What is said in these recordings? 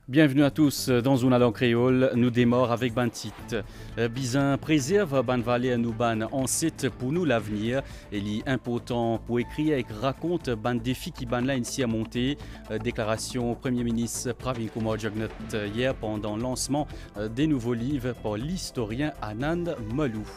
Bienvenue à tous dans une langue créole. Nous démarrons avec ban titre. Bizin préserve ban valeur nous ban en site pour nous l'avenir. Il est important pour écrire et raconte ban défi qui ban là ici à monter. Déclaration Premier ministre Pravin Kumar Jugnauth hier pendant le lancement des nouveaux livres par l'historien Anand Malou.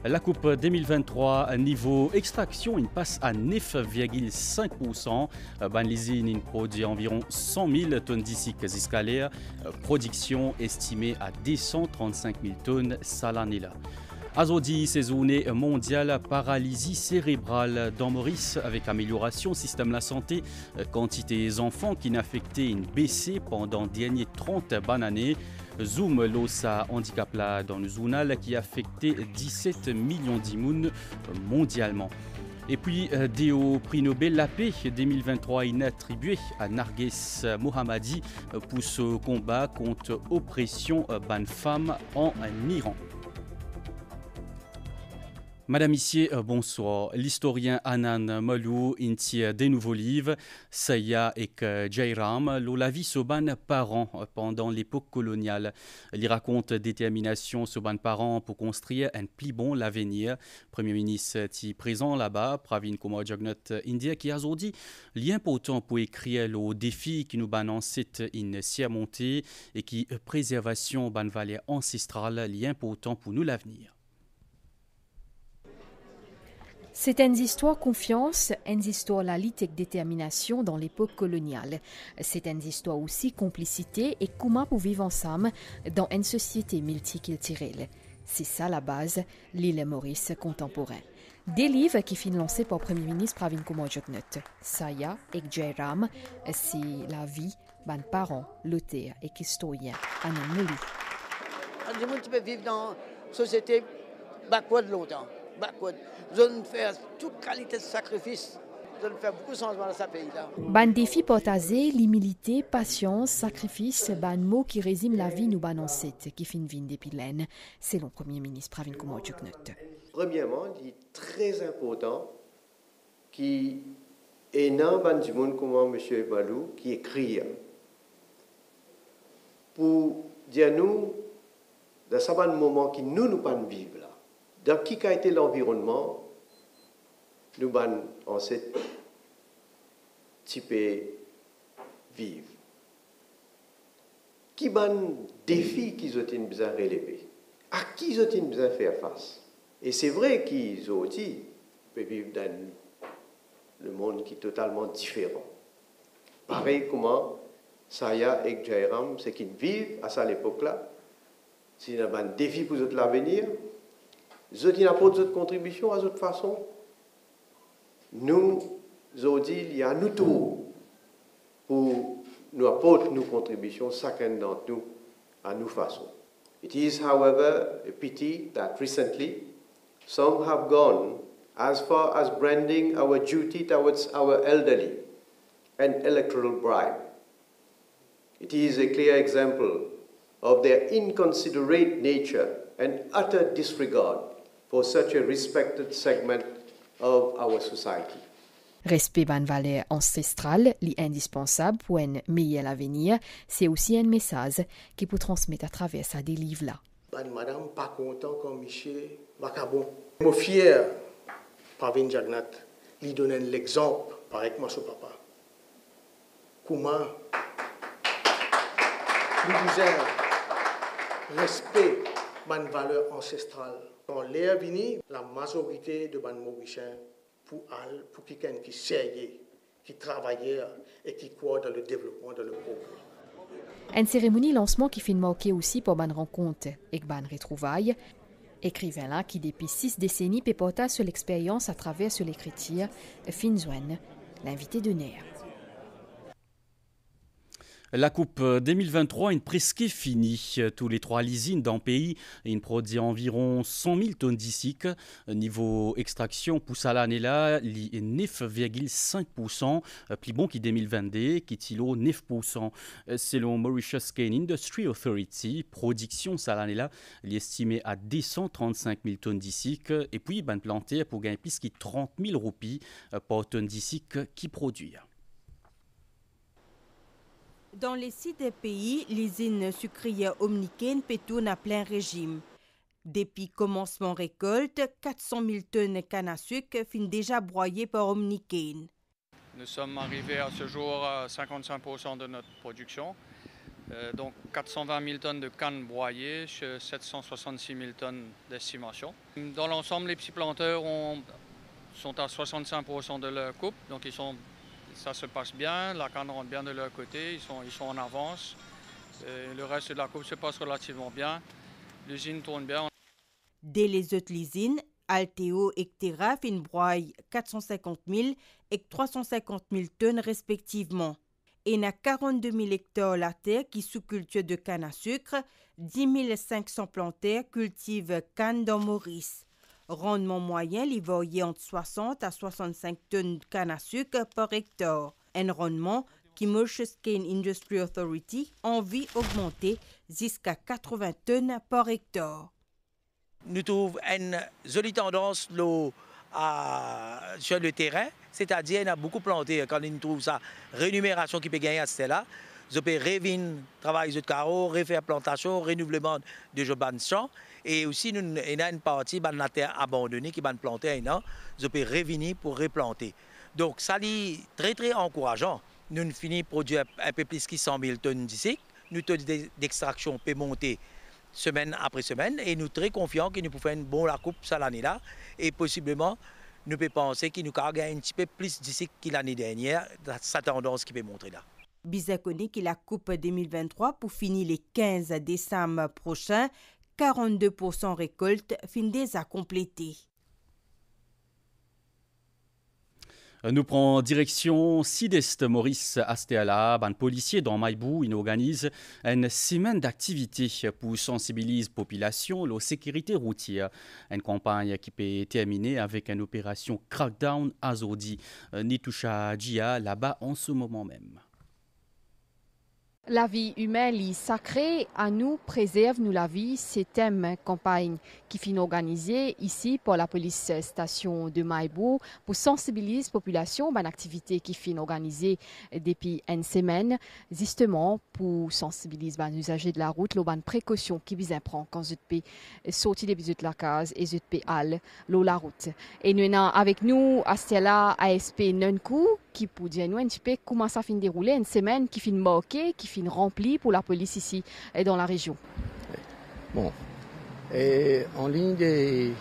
La Coupe 2023, niveau extraction, il passe à 9,5%. Banlizine, il produit environ 100 000 tonnes d'ici escalaires. Production estimée à 235 000 tonnes l'année là. Aujourd'hui, saisonnée mondiale paralysie cérébrale dans Maurice avec amélioration système de la santé. Quantité des enfants qui n'affectaient une baissée pendant les dernières 30 bonnes années. Zoom l'osa handicap là dans le zonal qui affectait 17 millions d'immunes mondialement. Et puis, Déo Prix Nobel la paix 2023 est attribué à Narges Mohammadi pour ce combat contre l'oppression ban femmes en Iran. Madame Issier, bonsoir. L'historien Anand Malou intie des nouveaux livres, Saya et Jairam, la vie soban parents pendant l'époque coloniale. Il raconte détermination soban parents pour construire un plus bon l'avenir. Premier ministre est présent là-bas, Pravin Kumar Jugnauth India, qui a dit l'important pour écrire le défi qui nous ban site in surmonter et qui préservation ban valeur ancestrale, l'important pour nous l'avenir. C'est une histoire confiance, une histoire la lutte et détermination dans l'époque coloniale. C'est une histoire aussi complicité et comment pour vivre ensemble dans une société multiculturelle. C'est ça la base, l'île Maurice contemporain. Des livres qui finissent lancés par le Premier ministre Pravin Kumar Jugnauth. Saya et Jairam, c'est la vie ban parents, l'auteur et historien Anand Malou. Les gens qui peuvent vivre dans une société backward longtemps. Backward. Nous allons faire toute qualité de sacrifice. Nous allons faire beaucoup de changements dans ce pays-là. Ban défi partagé, l'humilité, patience, sacrifice, ban mot qui résume la vie nous ban ancêtre qui fin vin depuis l'aine, c'est le Premier ministre Pravin Kumar Jugnauth. Premièrement, il est très important qu'il y ait un ban du monde comme M. Malou qui écrit pour dire nous, dans ce moment qui nous pas vivre là, dans qui a été l'environnement, nous ban en cette type vivre. Qui ban défi qu'ils ont besoin de relever, à qui ils ont besoin de faire face. Et c'est vrai qu'ils ont dit, peuvent vivre dans le monde qui est totalement différent. Pareil comment Saya et Jairam, c'est qu'ils vivent à cette époque-là. C'est un défi pour l'avenir. Ils apportent notre contribution à notre façon. Nous, il y a nous tous pour nous apporter nos contributions, chacun d'entre nous, à nos façons. It is, however, a pity that recently some have gone as far as branding our duty towards our elderly an electoral bribe. It is a clear example of their inconsiderate nature and utter disregard for such a respected segment of our society. Respect ban valeur ancestrale, l'indispensable pour un meilleur avenir, c'est aussi un message qui peut transmettre à travers ça des livres-là. Madame, pas content comme Michel Macabon. Je suis fier, Pravin Jugnauth, lui donner l'exemple, pareil que moi, son papa. Comment nous disons respect ban valeur ancestrale. Dans l'ère venue, la majorité de ban Mauriciens pour quelqu'un qui sérieux, qui travaillait et qui croit dans le développement, dans le progrès. Une cérémonie lancement qui finit marquée aussi pour ban rencontre et ban retrouvailles. Écrivain là qui depuis 6 décennies péporta sur l'expérience à travers sur l'écriture, Finzwen, l'invité d'honneur. La Coupe 2023 est presque finie. Tous les 3 lysines dans le pays, ils produisent environ 100 000 tonnes d'ici. Niveau extraction, pour ça l'année là, il est 9,5%. Plus bon qui 2022, qui est 9%. Selon Mauritius Cane Industry Authority, production ça l'année là, il est estimé à 235 000 tonnes d'ici. Et puis, ben planté pour gagner plus de 30 000 roupies par tonne d'ici qui produit. Dans les 6 des pays, l'usine sucrière Omnicaine pétourne à plein régime. Depuis commencement récolte, 400 000 tonnes de canne à sucre finissent déjà broyées par Omnicaine. Nous sommes arrivés à ce jour à 55% de notre production. Donc 420 000 tonnes de canne broyées sur 766 000 tonnes d'estimation. Dans l'ensemble, les petits planteurs sont à 65% de leur coupe, donc ça se passe bien, la canne rentre bien de leur côté, ils sont en avance. Le reste de la coupe se passe relativement bien, l'usine tourne bien. Dès les autres usines, Alteo et Terra broient 450 000 et 350 000 tonnes respectivement. Et il y a 42 000 hectares la terre qui sous culture de canne à sucre, 10 500 planteurs cultivent canne dans Maurice. Rendement moyen, il varie entre 60 à 65 tonnes de canne à sucre par hectare. Un rendement qui Mauritius Cane Industry Authority envie augmenter jusqu'à 80 tonnes par hectare. Nous trouvons une jolie tendance sur le terrain, c'est-à-dire qu'on a beaucoup planté. Quand on trouve ça, rémunération qui peut gagner à celle-là, on peut revenir travailler de carreau, refaire plantation, renouvellement de champs. Et aussi, nous avons une partie de la terre abandonnée qui va planter un an, on peut revenir pour replanter. Donc, ça est très, très encourageant. Nous finissons par produire un peu plus de 100 000 tonnes d'ici. Nous taux d'extraction peut monter semaine après semaine et nous sommes très confiants que nous pouvons faire une bonne coupe cette année-là et possiblement nous pouvons penser que nous avons gagné un petit peu plus d'ici que l'année dernière, cette tendance qui peut montrer là. Bizet connaît que la coupe 2023 pour finir le 15 décembre prochain, 42% récolte fin déjà complétée. Nous prenons direction sud-est Maurice Astéala, un policier dans Maïbou, il organise une semaine d'activité pour sensibiliser la population à la sécurité routière. Une campagne qui peut terminer avec une opération crackdown à Zodi, Nitoucha Djia, là-bas en ce moment même. La vie humaine est sacrée, à nous préserve nous la vie. C'est thème campagne qui finit organisée ici par la police station de Maïbou pour sensibiliser la population à une activité qui finit organisée depuis une semaine, justement pour sensibiliser les usagers de la route, les précautions qui visent à prendre quand vous êtes sorti des de la case et vous êtes aller la route. Et nous avons avec nous Astella ASP Nunku qui pour dire nous un petit peu comment ça finit dérouler une semaine qui finit marquée, qui finit remplie pour la police ici et dans la région. Bon, et en ligne des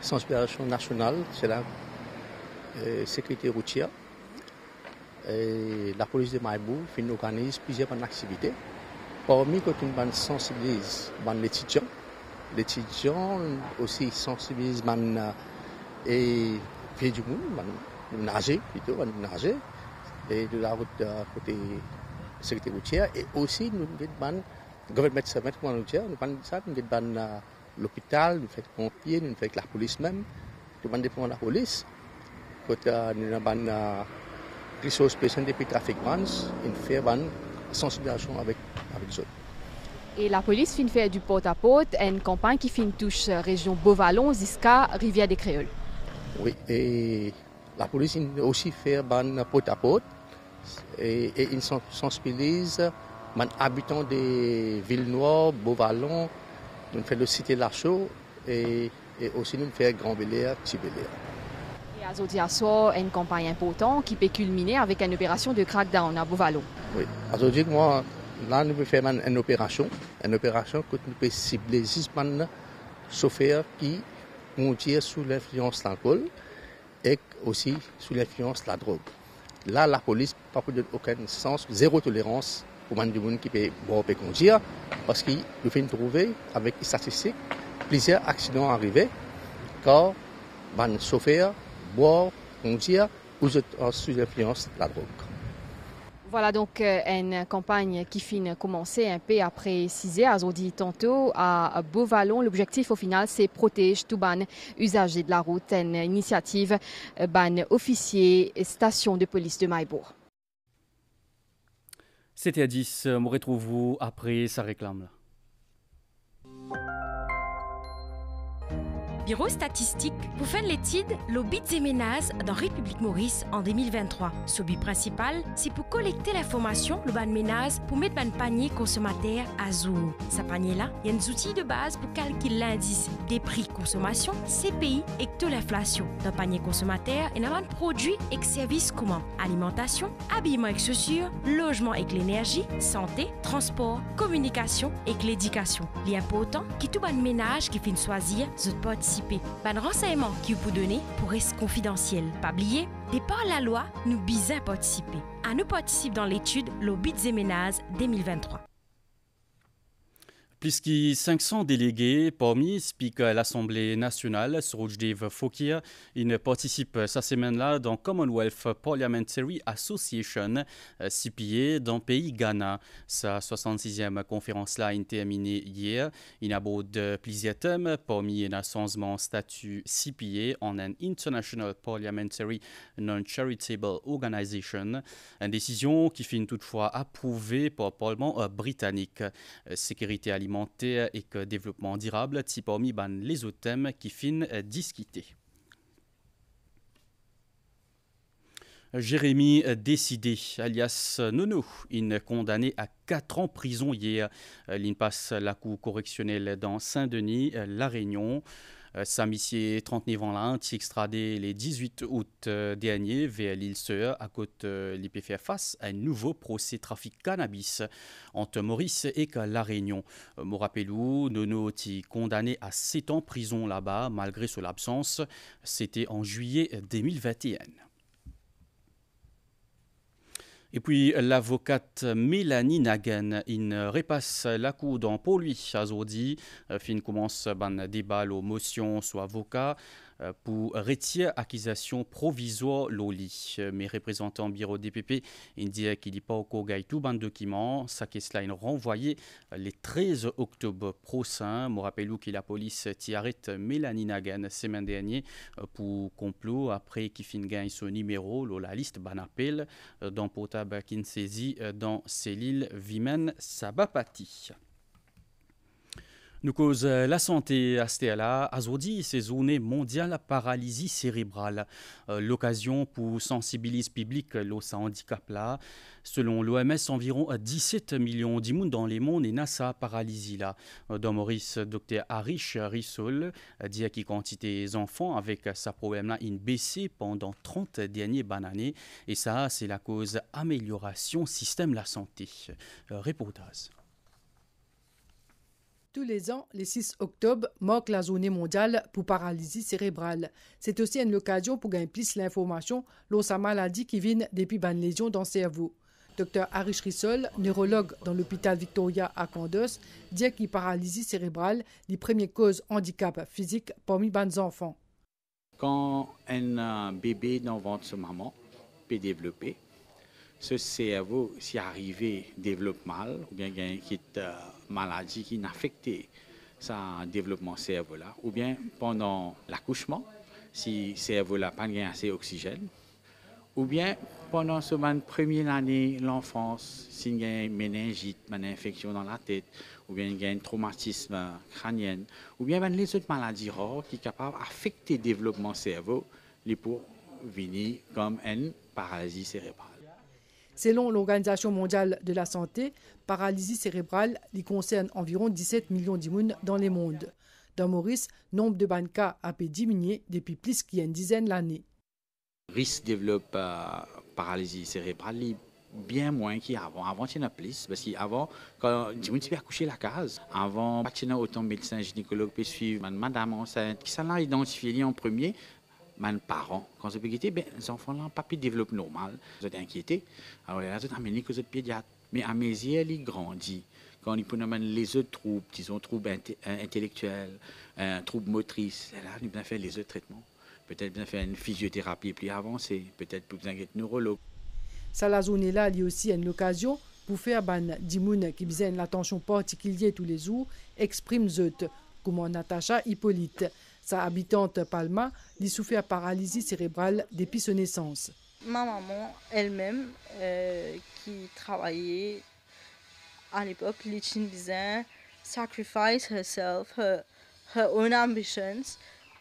sensibilisations nationales, c'est la sécurité routière. Et la police de Maïbou organise plusieurs activités. Parmi quand on sensibilise les étudiants aussi sensibilisent et pieds du monde, nager plutôt, nager et de la route côté sécurité routière et aussi nous avons gouvernement routière, nous avons l'hôpital, nous faisons pompiers, nous faisons la police même, nous avons la police, nous avons ressources spéciales depuis trafic vans, nous faisons sensibilisation avec les autres. Et la police finit faire du porte-à-porte, une campagne qui finit touche région Beauvallon jusqu'à Rivière des Créoles. Oui, et la police aussi fait un porte-à-porte et ils sensibilisent les habitants des villes noires, Beauvallon, nous faisons le cité Lachaux et aussi nous faisons Grand Bel-Air, Petit Bel-Air. Et aujourd'hui, à soir, une campagne importante qui peut culminer avec une opération de crackdown à Beauvallon. Oui, aujourd'hui, là, nous pouvons faire une opération que nous pouvons cibler les chauffeurs qui conduisent sous l'influence de l'alcool et aussi sous l'influence de la drogue. Là, la police n'a pas aucun sens, zéro tolérance pour les gens qui peuvent conduire parce qu'ils nous trouver avec les statistiques plusieurs accidents arrivés car les chauffeurs boivent, conduire ou sous l'influence de la drogue. Voilà donc une campagne qui finit commencer un peu après 6 heures. On dit tantôt à Beauvallon. L'objectif au final, c'est protéger tout ban usagers de la route. Une initiative ban officier station de police de Maïbourg. C'était à 10. On retrouve vous après sa réclame. Bureau statistique pour faire l'étude l'obit des ménages dans République Maurice en 2023. Ce but principal, c'est pour collecter l'information le ban ménage pour mettre ban panier consommateur à jour. Ce panier-là, il y a des outils de base pour calculer l'indice des prix consommation, CPI et de l'inflation. Dans le panier consommateur, il y a un produit et services communs. Alimentation, habillement et chaussures, logement et l'énergie, santé, transport, communication et l'éducation. Il est important que tout ban ménage qui finit choisir de participer. Ban renseignement qui vous donner pour rester confidentiel. Pas oublier, de par la loi, nous bisons participer. À nous participer dans l'étude l'obit des ménages 2023. Plus que 500 délégués parmi speaker à l'Assemblée nationale, Surojdev Fokir, ils participent cette semaine-là dans Commonwealth Parliamentary Association, CPA, dans le pays Ghana. Sa 66e conférence-là a été terminée hier. Il aborde plusieurs thèmes, parmi un changement statut CPA en un International Parliamentary Non-Charitable Organization, une décision qui finit toutefois approuvée par le Parlement britannique. Sécurité alimentaire et que développement durable, c'est parmi les autres thèmes qui finissent discutés. Jérémy Décidé, alias Nono, il condamné à 4 ans de prison hier. Il passe la cour correctionnelle dans Saint-Denis, La Réunion. Samissier 39 ans là, qui extradé le 18 août dernier vers l'île Sœur à côte l'IP faire face à un nouveau procès trafic cannabis entre Maurice et La Réunion. Me rappelons, Nono est condamné à 7 ans de prison là-bas malgré son absence. C'était en juillet 2021. Et puis, l'avocate Mélanie Naguen, il repasse la cour dans pour lui aujourd'hui. Fin commence un débat aux motions sur avocat pour retirer accusation provisoire l'oli. Mes représentants bureau DPP indiquent qu'il n'y a pas encore tout ban document. Ça qu'est cela renvoyé le 13 octobre prochain. Je rappelle que la police arrête Mélanie Naguen semaine dernière pour complot après qu'il fin gagne son numéro la liste ban appel dans portable qui saisit dans l'île Vimen Sabapati. Nous cause la santé à Stella, aujourd'hui c'est journée mondiale paralysie cérébrale. L'occasion pour sensibiliser le public au handicap là. Selon l'OMS, environ 17 millions de monde dans le monde et NASA paralysie là. Dans Maurice, Dr Harish Rissol dit qu'il quantité d'enfants avec ce problème là une baissé pendant 30 dernières années et ça c'est la cause amélioration système de la santé. Reportage. Tous les ans, le 6 octobre marque la journée mondiale pour paralysie cérébrale. C'est aussi une occasion pour gagner plus l'information sur sa maladie qui vient depuis une lésion dans le cerveau. Dr Harish Rissol, neurologue dans l'hôpital Victoria à Candos, dit que la paralysie cérébrale est la première cause de handicap physique parmi les enfants. Quand un bébé dans le ventre de sa maman peut développer, ce cerveau, si arrivé, développe mal, ou bien il y a une maladie qui affecte son développement cerveau-là, ou bien pendant l'accouchement, si le cerveau n'a pas assez d'oxygène, ou bien pendant ce première année, l'enfance, s'il y a une méningite, une infection dans la tête, ou bien il y a un traumatisme crânien, ou bien les autres maladies rares qui sont capables d'affecter le développement du cerveau, pour venir comme une paralysie cérébrale. Selon l'Organisation mondiale de la santé, paralysie cérébrale concerne environ 17 millions de personnes dans le monde. Dans Maurice, le nombre de cas a diminué depuis plus qu'il y a une dizaine d'années. Le risque de développer paralysie cérébrale bien moins qu'avant. Avant, il y en a plus. Parce qu'avant, quand tu peux accoucher la case, avant, il y a autant de médecins gynécologues qui suivent madame enceinte, qui sont là identifiés en premier. Mes parents, quand ils ont quitté, les enfants n'ont pas pu développer normal. Ils sont inquiétés. Alors, ils ont amené que les pédiatres. Mais à mes yeux, ils grandissent. Quand ils prennent les autres troubles, disons troubles intellectuels, troubles motrices, là, ils ont fait les autres traitements. Peut-être bien faire une physiothérapie plus avancée, peut-être pour un neurologue. Ça, la journée-là, il y a aussi une occasion pour faire des gens qui besoin de l'attention particulière tous les jours, exprime zut, comme Natacha Hippolyte. Sa habitante Palma, lui souffre de paralysie cérébrale depuis sa naissance. Ma maman elle-même, qui travaillait à l'époque, elle disait sacrifice herself, her own ambitions,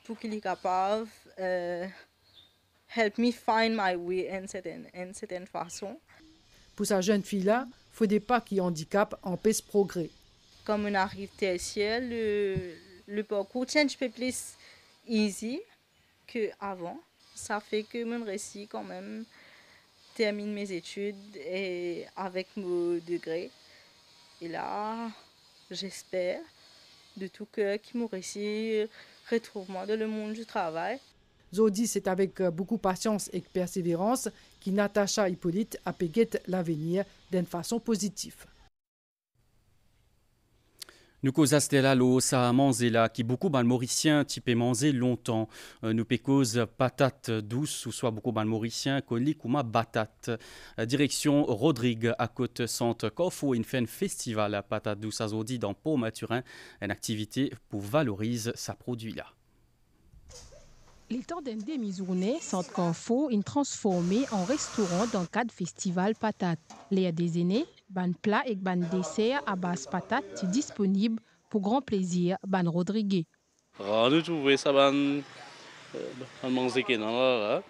pour qu'il est capable help me find my way en certaine façon. Pour sa jeune fille-là, il faut des pas qui handicapent empêchent progrès. Comme on arrive tertiaire, le parcours tient un peu plus easy qu'avant. Ça fait que mon récit quand même termine mes études et avec mon degré. Et là, j'espère de tout cœur que mon récit retrouve moi dans le monde du travail. Zodi, c'est avec beaucoup de patience et persévérance que Natacha Hippolyte a pégué l'avenir d'une façon positive. Nous causons là l'eau, ça a mangé là, qui beaucoup de Mauriciens type mangé longtemps. Nous pécose patate douce, ou soit beaucoup de Mauriciens, colique ou ma batate. Direction Rodrigue, à côte centre Corfo, une fait un festival à patate douce à Zodi dans Pau-Maturin, une activité pour valoriser sa produit là. Le temps d'une demi-journée, Centre Corfo est transformé en restaurant dans le cadre festival patate. Les déjeuners, ban plat et ban dessert à base patate sont disponibles pour grand plaisir ban Rodrigue. Nous trouvons ça ban manger qui dans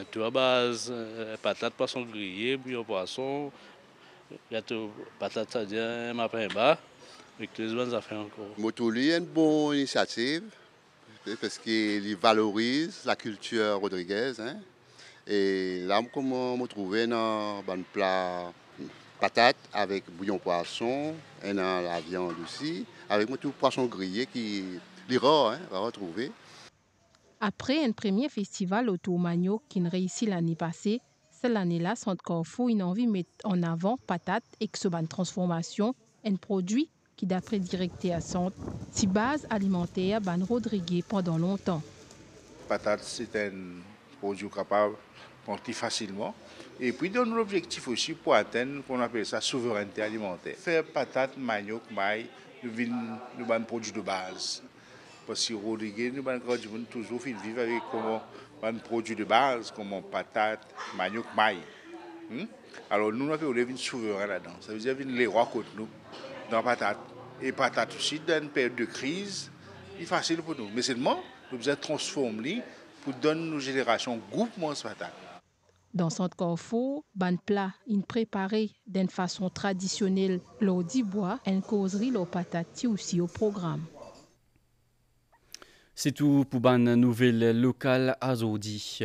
tout à base patate poisson grillé, bouillon poisson, gâteau patate sardine, matin bas, avec les bonnes affaires encore. Motoli est une bonne initiative. Parce qu'il valorise la culture rodriguaise. Hein? Et là, comment me trouver dans un plat patate avec bouillon poisson et dans la viande aussi, avec tout poisson grillé qui est rare, à retrouver. Après un premier festival autour manioc qui a réussi l'année passée, cette année-là, Centre Corfo a envie de mettre en avant patate et que ce ban transformation, un produit qui, d'après le directeur à Centre, si base alimentaire ban Rodrigue pendant longtemps. Patate, c'est un produit capable de planter facilement. Et puis, donne l'objectif aussi pour atteindre, qu'on appelle ça, souveraineté alimentaire. Faire patate, manioc, maïs, nous ban produit de base. Parce que Rodrigue, nous ban toujours vivre avec un produit de base, comme patate, manioc, maïs. Alors, nous avons une souverain là-dedans. Ça veut dire que les rois contre nous. Dans patate. Et patate aussi, dans une période de crise, c'est facile pour nous. Mais seulement, nous devons transformer pour donner nos générations goût pour ce patate. Dans Centre Corfo, ban plat, il préparé d'une façon traditionnelle, l'eau du bois, une causerie, l'eau patate aussi au programme. C'est tout pour une nouvelle locale à Zodi.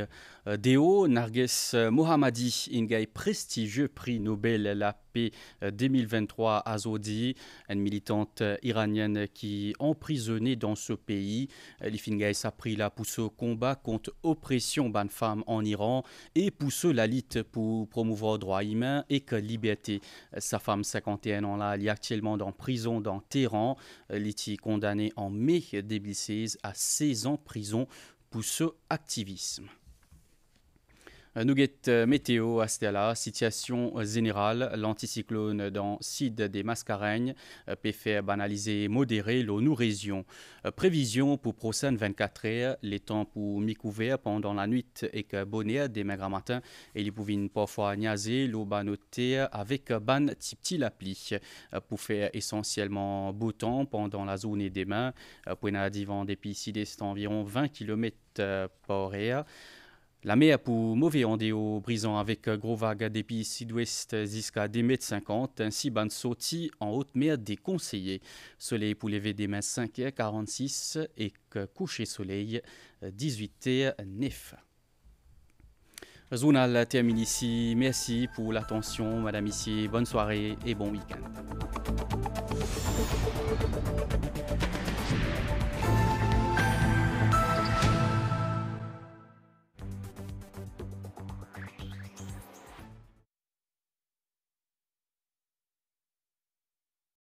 Deo Narges Mohammadi, un prestigieux prix Nobel la paix 2023 à Zodi, une militante iranienne qui est emprisonnée dans ce pays. Elle a pris là pour ce combat contre l'oppression des femmes en Iran et pour ce la lutte pour promouvoir droits humains et que liberté. Sa femme 51 ans là, elle est actuellement dans prison dans Téhéran. Elle est condamnée en mai 2016 à 16 ans de prison pour ce activisme. Nous avons météo à Stella, situation générale, l'anticyclone dans le sud des Mascareignes peut faire banaliser modéré nos régions. Prévision pour prochaines 24 heures, les temps pour mi-couvert pendant la nuit et que bonheur des maigres matins et les pouvines parfois niaiser, l'eau banoté avec ban petit la pluie pour faire essentiellement beau temps pendant la zone des mains. Pour un vent depuis c'est environ 20 km par heure. La mer pour mauvais ondéo brisant avec gros vagues depuis sud-ouest jusqu'à 2,50 m, ainsi ban sauti en haute mer déconseillé. Soleil pour lever des mains 5h46 et coucher soleil 18h09. Journal termine ici. Merci pour l'attention, madame, ici. Bonne soirée et bon week-end.